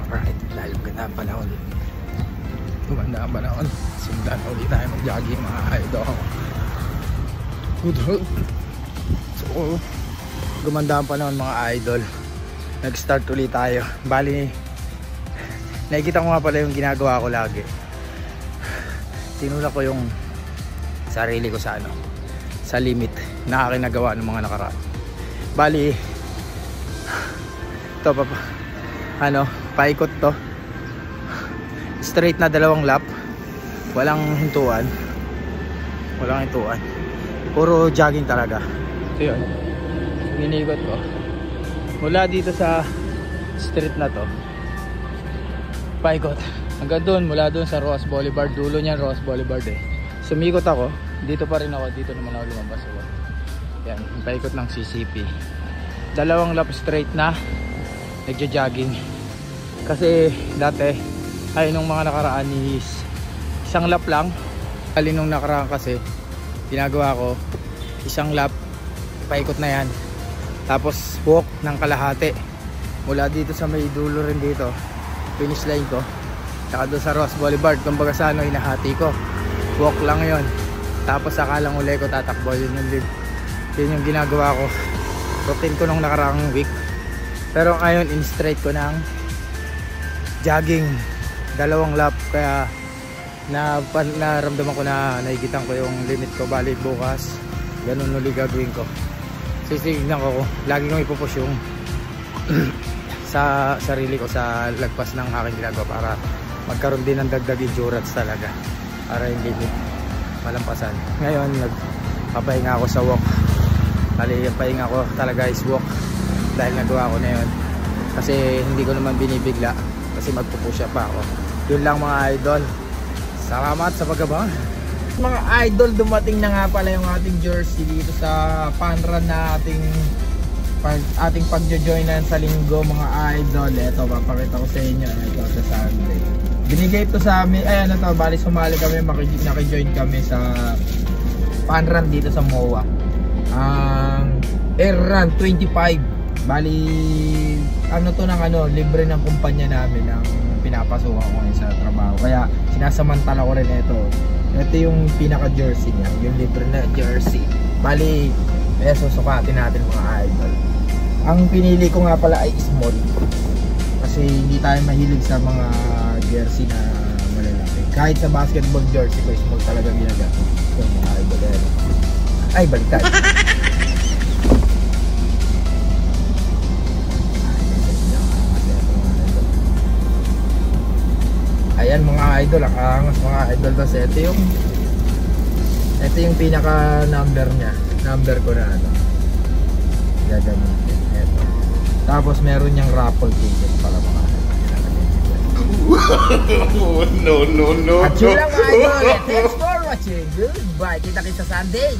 Alright, lalo ganda ang panahon. Gumanda ang panahon. Simula na ulit tayo mag-jogging mga idol. So, gumanda ang panahon mga idol. Nag-start ulit tayo. Bali, nakikita ko nga pala yung ginagawa ko lagi. Tinulak ko yung sarili ko sa ano, sa limit na aking nagawa ng mga nakaraan. Bali, ito paikot to. Straight na 2 lap. Walang hintuan. Puro jogging talaga. So yun, minikot ko mula dito sa street na to, paikot hanggang doon, mula doon sa Ross Boulevard. Dulo niyan Ross Boulevard eh. Sumikot ako, dito pa rin ako, dito naman ako lumabas ako. Yan, paikot ng CCP. 2 lap straight na nagja-jogging. Kasi dati ay nung mga nakaraan is 1 lap lang. Alin nung nakaraan kasi ginagawa ko 1 lap, paikot na yan, tapos walk ng kalahati mula dito sa may dulo rin dito, finish line ko, saka doon sa Ross Boulevard. Kumbaga sa ano, hinahati ko, walk lang yon, tapos saka lang uli ko tatakbo. Yun yung ginagawa ko, routine ko nung nakaraang week. Pero ngayon in straight ko ng jogging 2 lap, kaya naramdaman ko na nahigitan ko yung limit ko. Bali bukas ganun ulit gagawin ko. Sisignan ko, lagi kong ipupush yung sa sarili ko sa lagpas ng aking ginagawa para magkaroon din ng dagdag endurance talaga, para hindi malampasan. Ngayon nagpapahinga ako sa walk. Bali yung pahinga ko talaga is walk, dahil nagawa ko na yun kasi hindi ko naman binibigla kasi magpupush pa ako. Yun lang mga idol, salamat sa pag-abang. Mga idol, dumating na nga pala yung ating jersey dito sa fun run na ating pagjo-joinan sa linggo mga idol. Ito, papakita ko sa inyo. Ito sa Sunday. Binigay ito sa amin. Ayan na to, bali sumali kami, nakijoin kami sa fun run dito sa MOA. Air Run 25. Bali, ano to ng ano, libre ng kumpanya namin ng pinapasukan ko ngayon sa trabaho. Kaya sinasamantala ko rin ito. Ito yung pinaka jersey niya, yung libre na jersey. Bali, susukatin natin mga idol. Ang pinili ko nga pala ay small, kasi hindi tayo mahilig sa mga jersey na malalaki. Kahit sa basketball jersey ko, small talaga ginagamit. So mga idol, ay baliktad. Ayan mga idol, angas mga idol. Tapos ito yung pinaka number nya, number ko na ano, gagamitin ito. Tapos meron niyang raffle ticket para mga no. At yun lang mga idol, thanks for watching, goodbye, kita-kita sa Sunday.